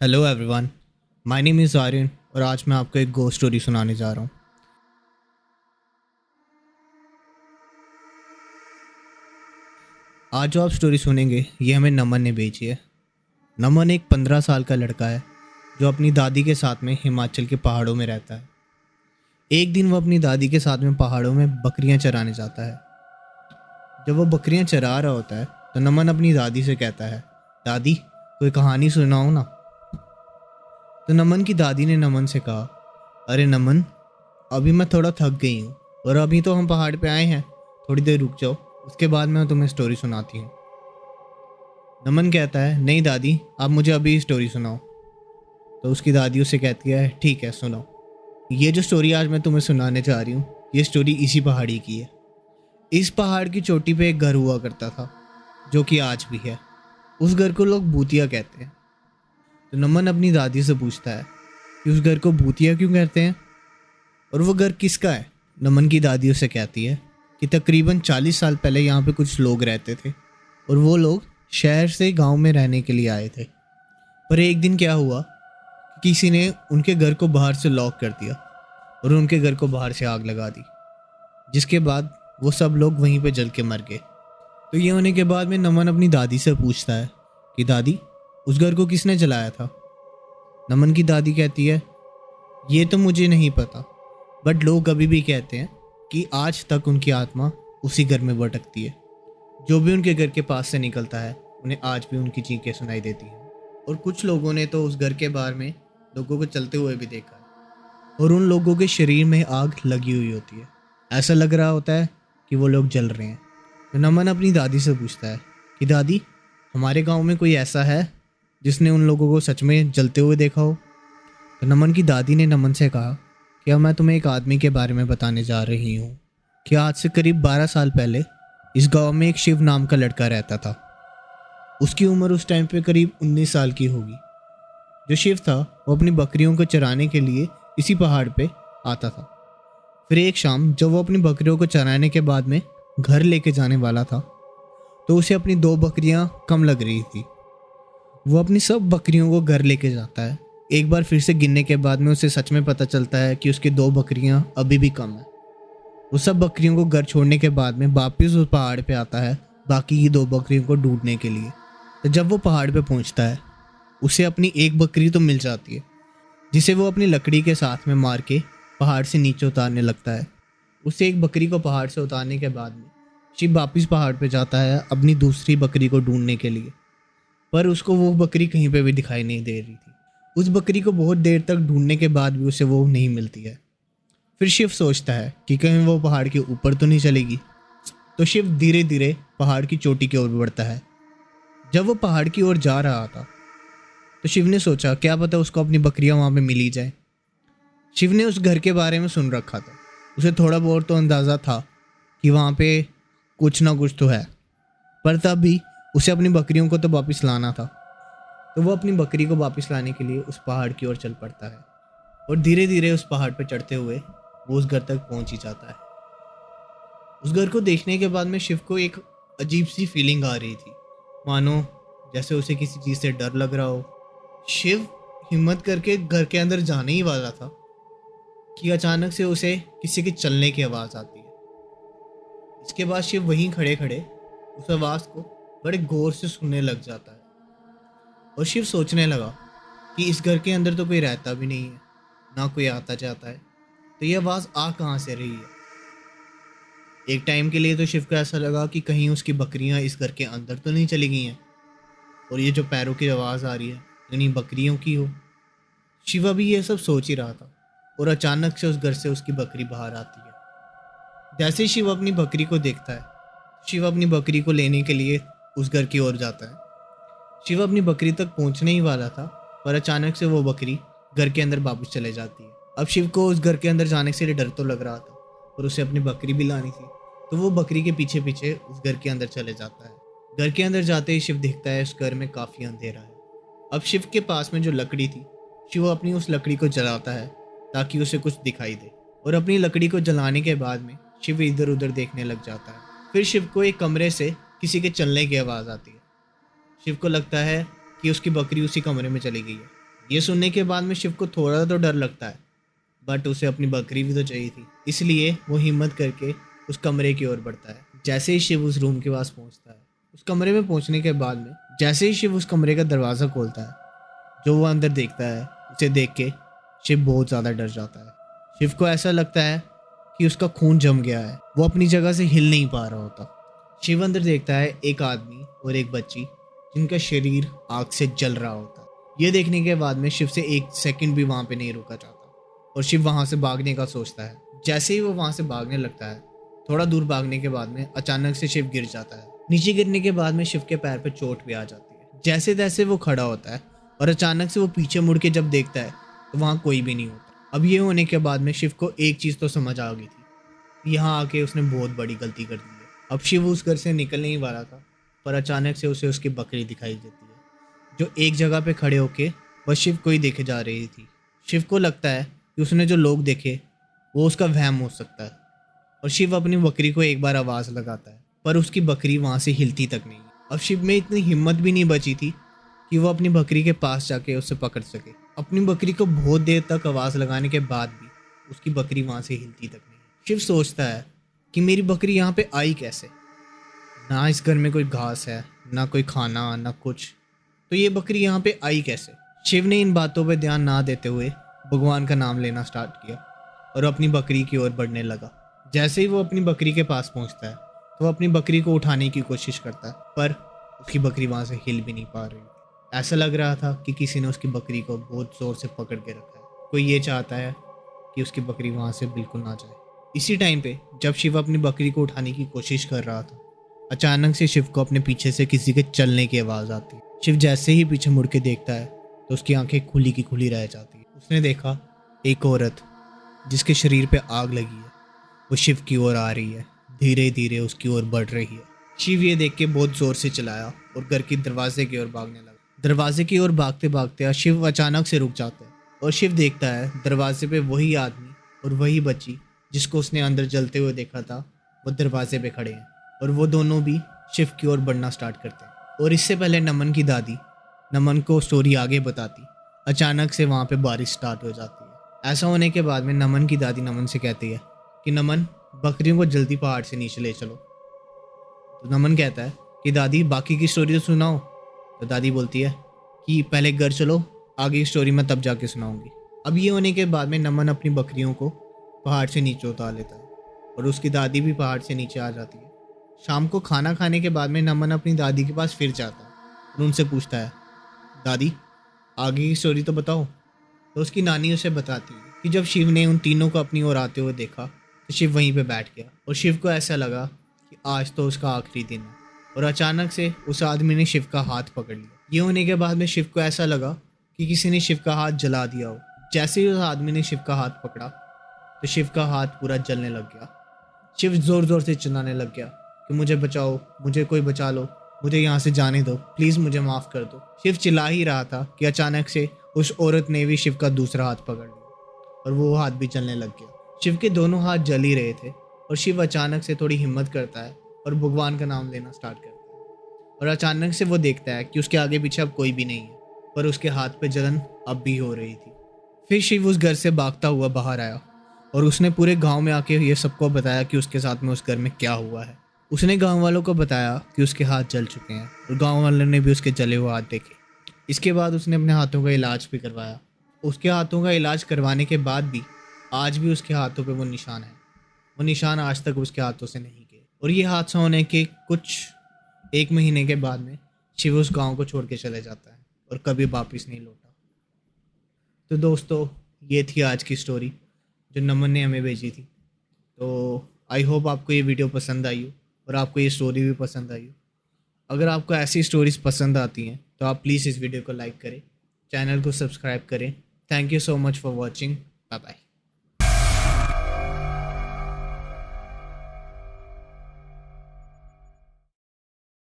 Hello everyone, my name is Aryan और आज मैं आपको एक गोस्ट स्टोरी सुनाने जा रहा हूँ। आज जो आप स्टोरी सुनेंगे ये हमें नमन ने भेजी है। नमन एक 15 साल का लड़का है जो अपनी दादी के साथ में हिमाचल के पहाड़ों में रहता है। एक दिन वो अपनी दादी के साथ में पहाड़ों में बकरियां चराने जाता है। जब वो बकरियां चरा रहा होता है तो नमन अपनी दादी से कहता है, दादी कोई कहानी सुनाओ ना। तो नमन की दादी ने नमन से कहा, अरे नमन, अभी मैं थोड़ा थक गई हूँ और अभी तो हम पहाड़ पे आए हैं, थोड़ी देर रुक जाओ, उसके बाद मैं तुम्हें स्टोरी सुनाती हूँ। नमन कहता है, नहीं दादी, आप मुझे अभी स्टोरी सुनाओ। तो उसकी दादी उसे कहती है, ठीक है सुनाओ। ये जो स्टोरी आज मैं तुम्हें सुनाने जा रही हूँ ये स्टोरी इसी पहाड़ी की है। इस पहाड़ की चोटी पे एक घर हुआ करता था जो कि आज भी है। उस घर को लोग भूतिया कहते हैं। तो नमन अपनी दादी से पूछता है कि उस घर को भूतिया क्यों कहते हैं और वो घर किसका है। नमन की दादी उसे कहती है कि तकरीबन 40 साल पहले यहाँ पे कुछ लोग रहते थे और वो लोग शहर से गांव में रहने के लिए आए थे। पर एक दिन क्या हुआ कि किसी ने उनके घर को बाहर से लॉक कर दिया और उनके घर को बाहर से आग लगा दी, जिसके बाद वो सब लोग वहीं पे जल के मर गए। तो ये होने के बाद में नमन अपनी दादी से पूछता है कि दादी, उस घर को किसने जलाया था। नमन की दादी कहती है, ये तो मुझे नहीं पता, बट लोग अभी भी कहते हैं कि आज तक उनकी आत्मा उसी घर में भटकती है। जो भी उनके घर के पास से निकलता है उन्हें आज भी उनकी चीखें सुनाई देती हैं। और कुछ लोगों ने तो उस घर के बाहर में लोगों को चलते हुए भी देखा है और उन लोगों के शरीर में आग लगी हुई होती है। ऐसा लग रहा होता है कि वो लोग जल रहे हैं। तो नमन अपनी दादी से पूछता है कि दादी, हमारे गांव में कोई ऐसा है जिसने उन लोगों को सच में जलते हुए देखा हो। तो नमन की दादी ने नमन से कहा कि अब मैं तुम्हें एक आदमी के बारे में बताने जा रही हूँ कि आज से करीब 12 साल पहले इस गांव में एक शिव नाम का लड़का रहता था। उसकी उम्र उस टाइम पे करीब 19 साल की होगी। जो शिव था वो अपनी बकरियों को चराने के लिए इसी पहाड़ पे आता था। फिर एक शाम जब वो अपनी बकरियों को चराने के बाद में घर लेके जाने वाला था तो उसे अपनी 2 बकरियां कम लग रही थी। वो अपनी सब बकरियों को घर लेके जाता है। एक बार फिर से गिनने के बाद में उसे सच में पता चलता है कि उसकी 2 बकरियां अभी भी कम है। वो सब बकरियों को घर छोड़ने के बाद में वापस उस पहाड़ पे आता है बाकी की 2 बकरियों को ढूंढने के लिए। तो जब वो पहाड़ पे पहुंचता है उसे अपनी एक बकरी तो मिल जाती है, जिसे वो अपनी लकड़ी के साथ में मार के पहाड़ से नीचे उतारने लगता है। उसे एक बकरी को पहाड़ से उतारने के बाद में शिव वापस पहाड़ पे जाता है अपनी दूसरी बकरी को ढूंढने के लिए। पर उसको वो बकरी कहीं पे भी दिखाई नहीं दे रही थी। उस बकरी को बहुत देर तक ढूंढने के बाद भी उसे वो नहीं मिलती है। फिर शिव सोचता है कि कहीं वो पहाड़ के ऊपर तो नहीं चलेगी। तो शिव धीरे धीरे पहाड़ की चोटी की ओर बढ़ता है। जब वो पहाड़ की ओर जा रहा था तो शिव ने सोचा क्या पता उसको अपनी बकरियां वहां पे मिली जाए। शिव ने उस घर के बारे में सुन रखा था, उसे थोड़ा बहुत तो अंदाज़ा था कि वहाँ पे कुछ ना कुछ तो है, पर तब भी उसे अपनी बकरियों को तो वापस लाना था। तो वो अपनी बकरी को वापस लाने के लिए उस पहाड़ की ओर चल पड़ता है और धीरे धीरे उस पहाड़ पर चढ़ते हुए वो उस घर तक पहुंच ही जाता है। उस घर को देखने के बाद में शिव को एक अजीब सी फीलिंग आ रही थी, मानो जैसे उसे किसी चीज़ से डर लग रहा हो। शिव हिम्मत करके घर के अंदर जाने ही वाला था कि अचानक से उसे किसी के चलने की आवाज़ आती है। इसके बाद शिव वहीं खड़े खड़े उस आवाज़ को बड़े गौर से सुनने लग जाता है और शिव सोचने लगा कि इस घर के अंदर तो कोई रहता भी नहीं है, ना कोई आता जाता है, तो ये आवाज़ आ कहाँ से रही है। एक टाइम के लिए तो शिव को ऐसा लगा कि कहीं उसकी बकरियां इस घर के अंदर तो नहीं चली गई हैं और ये जो पैरों की आवाज़ आ रही है यानी बकरियों की हो। शिव अभी ये सब सोच ही रहा था और अचानक से उस घर से उसकी बकरी बाहर आती है। जैसे ही शिव अपनी बकरी को देखता है, शिव अपनी बकरी को लेने के लिए उस घर की ओर जाता है। शिव अपनी बकरी तक पहुंचने ही वाला था पर अचानक से वो बकरी घर के अंदर वापस चले जाती है। अब शिव को उस घर के अंदर जाने से डर तो लग रहा था और उसे अपनी बकरी भी लानी थी, तो वो बकरी के पीछे पीछे उस घर के अंदर चले जाता है। घर के अंदर जाते ही शिव देखता है उस घर में काफ़ी अंधेरा है। अब शिव के पास में जो लकड़ी थी, शिव अपनी उस लकड़ी को जलाता है ताकि उसे कुछ दिखाई दे और अपनी लकड़ी को जलाने के बाद में शिव इधर उधर देखने लग जाता है। फिर शिव को एक कमरे से किसी के चलने की आवाज़ आती है। शिव को लगता है कि उसकी बकरी उसी कमरे में चली गई है। ये सुनने के बाद में शिव को थोड़ा तो डर लगता है, बट उसे अपनी बकरी भी तो चाहिए थी, इसलिए वो हिम्मत करके उस कमरे की ओर बढ़ता है। जैसे ही शिव उस रूम के पास पहुंचता है, उस कमरे में पहुंचने के बाद में जैसे ही शिव उस कमरे का दरवाज़ा खोलता है, जो वो अंदर देखता है उसे देख के शिव बहुत ज़्यादा डर जाता है। शिव को ऐसा लगता है कि उसका खून जम गया है, वो अपनी जगह से हिल नहीं पा रहा होता। शिव अंदर देखता है एक आदमी और एक बच्ची जिनका शरीर आग से जल रहा होता है। ये देखने के बाद में शिव से एक सेकंड भी वहाँ पे नहीं रुका जाता और शिव वहाँ से भागने का सोचता है। जैसे ही वो वहाँ से भागने लगता है, थोड़ा दूर भागने के बाद में अचानक से शिव गिर जाता है। नीचे गिरने के बाद में शिव के पैर पे चोट भी आ जाती है। जैसे तैसे वो खड़ा होता है और अचानक से वो पीछे मुड़ के जब देखता है तो वहाँ कोई भी नहीं होता। अब ये होने के बाद में शिव को एक चीज़ तो समझ आ गई थी, यहाँ आके उसने बहुत बड़ी गलती कर दी है। अब शिव उस घर से निकल नहीं पा रहा था, पर अचानक से उसे उसकी बकरी दिखाई देती है, जो एक जगह पे खड़े होके वह शिव को ही देखे जा रही थी। शिव को लगता है कि उसने जो लोग देखे वो उसका वहम हो सकता है, और शिव अपनी बकरी को एक बार आवाज़ लगाता है, पर उसकी बकरी वहाँ से हिलती तक नहीं। अब शिव में इतनी हिम्मत भी नहीं बची थी कि वो अपनी बकरी के पास जाके उसे पकड़ सके। अपनी बकरी को बहुत देर तक आवाज़ लगाने के बाद भी उसकी बकरी वहाँ से हिलती तक नहीं। शिव सोचता है कि मेरी बकरी यहाँ पे आई कैसे, ना इस घर में कोई घास है, ना कोई खाना, ना कुछ, तो ये बकरी यहाँ पे आई कैसे। शिव ने इन बातों पे ध्यान ना देते हुए भगवान का नाम लेना स्टार्ट किया और अपनी बकरी की ओर बढ़ने लगा। जैसे ही वो अपनी बकरी के पास पहुँचता है तो वो अपनी बकरी को उठाने की कोशिश करता है, पर उसकी बकरी वहाँ से हिल भी नहीं पा रही। ऐसा लग रहा था कि किसी ने उसकी बकरी को बहुत ज़ोर से पकड़ के रखा है। कोई ये चाहता है कि उसकी बकरी वहाँ से बिल्कुल ना जाए। इसी टाइम पे जब शिव अपनी बकरी को उठाने की कोशिश कर रहा था, अचानक से शिव को अपने पीछे से किसी के चलने की आवाज़ आती है। शिव जैसे ही पीछे मुड़ के देखता है तो उसकी आंखें खुली की खुली रह जाती है। उसने देखा एक औरत जिसके शरीर पे आग लगी है, वो शिव की ओर आ रही है, धीरे धीरे उसकी ओर बढ़ रही है। शिव ये देख के बहुत ज़ोर से चिल्लाया और घर की दरवाजे की ओर भागने लगा। दरवाजे की ओर भागते भागते शिव अचानक से रुक जाता है और शिव देखता है दरवाजे पे वही आदमी और वही बच्ची जिसको उसने अंदर जलते हुए देखा था, वो दरवाजे पे खड़े हैं और वो दोनों भी शिव की ओर बढ़ना स्टार्ट करते हैं। और इससे पहले नमन की दादी नमन को स्टोरी आगे बताती, अचानक से वहाँ पे बारिश स्टार्ट हो जाती है। ऐसा होने के बाद में नमन की दादी नमन से कहती है कि नमन, बकरियों को जल्दी पहाड़ से नीचे ले चलो। तो नमन कहता है कि दादी बाकी की स्टोरी तो सुनाओ। तो दादी बोलती है कि पहले घर चलो, आगे की स्टोरी मैं तब जाके सुनाऊंगी। अब ये होने के बाद में नमन अपनी बकरियों को पहाड़ से नीचे उतार लेता है और उसकी दादी भी पहाड़ से नीचे आ जाती है। शाम को खाना खाने के बाद में नमन अपनी दादी के पास फिर जाता है और उनसे पूछता है, दादी आगे की स्टोरी तो बताओ। तो उसकी नानी उसे बताती है कि जब शिव ने उन तीनों को अपनी ओर आते हुए देखा तो शिव वहीं पे बैठ गया और शिव को ऐसा लगा कि आज तो उसका आखिरी दिन है। और अचानक से उस आदमी ने शिव का हाथ पकड़ लिया। ये होने के बाद में शिव को ऐसा लगा कि किसी ने शिव का हाथ जला दिया हो। जैसे ही उस आदमी ने शिव का हाथ पकड़ा तो शिव का हाथ पूरा जलने लग गया। शिव ज़ोर ज़ोर से चिल्लाने लग गया कि मुझे बचाओ, मुझे कोई बचा लो, मुझे यहाँ से जाने दो, प्लीज़ मुझे माफ़ कर दो। शिव चिल्ला ही रहा था कि अचानक से उस औरत ने भी शिव का दूसरा हाथ पकड़ लिया और वो हाथ भी जलने लग गया। शिव के दोनों हाथ जल ही रहे थे और शिव अचानक से थोड़ी हिम्मत करता है और भगवान का नाम लेना स्टार्ट करता है। और अचानक से वो देखता है कि उसके आगे पीछे अब कोई भी नहीं है, पर उसके हाथ पे जलन अब भी हो रही थी। फिर शिव उस घर से भागता हुआ बाहर आया और उसने पूरे गांव में आके ये सबको बताया कि उसके साथ में उस घर में क्या हुआ है। उसने गांव वालों को बताया कि उसके हाथ जल चुके हैं और गांव वालों ने भी उसके जले हुए हाथ देखे। इसके बाद उसने अपने हाथों का इलाज भी करवाया। उसके हाथों का इलाज करवाने के बाद भी आज भी उसके हाथों पे वो निशान है। वो निशान आज तक उसके हाथों से नहीं गए। और ये हादसा होने के कुछ 1 महीने के बाद में शिव उस गांव को छोड़ के चले जाता है और कभी वापस नहीं लौटा। तो दोस्तों, ये थी आज की स्टोरी जो नमन ने हमें भेजी थी। तो आई होप आपको ये वीडियो पसंद आई हो और आपको ये स्टोरी भी पसंद आई हो। अगर आपको ऐसी स्टोरीज़ पसंद आती हैं तो आप प्लीज़ इस वीडियो को लाइक करें, चैनल को सब्सक्राइब करें। Thank you so much for watching. Bye bye.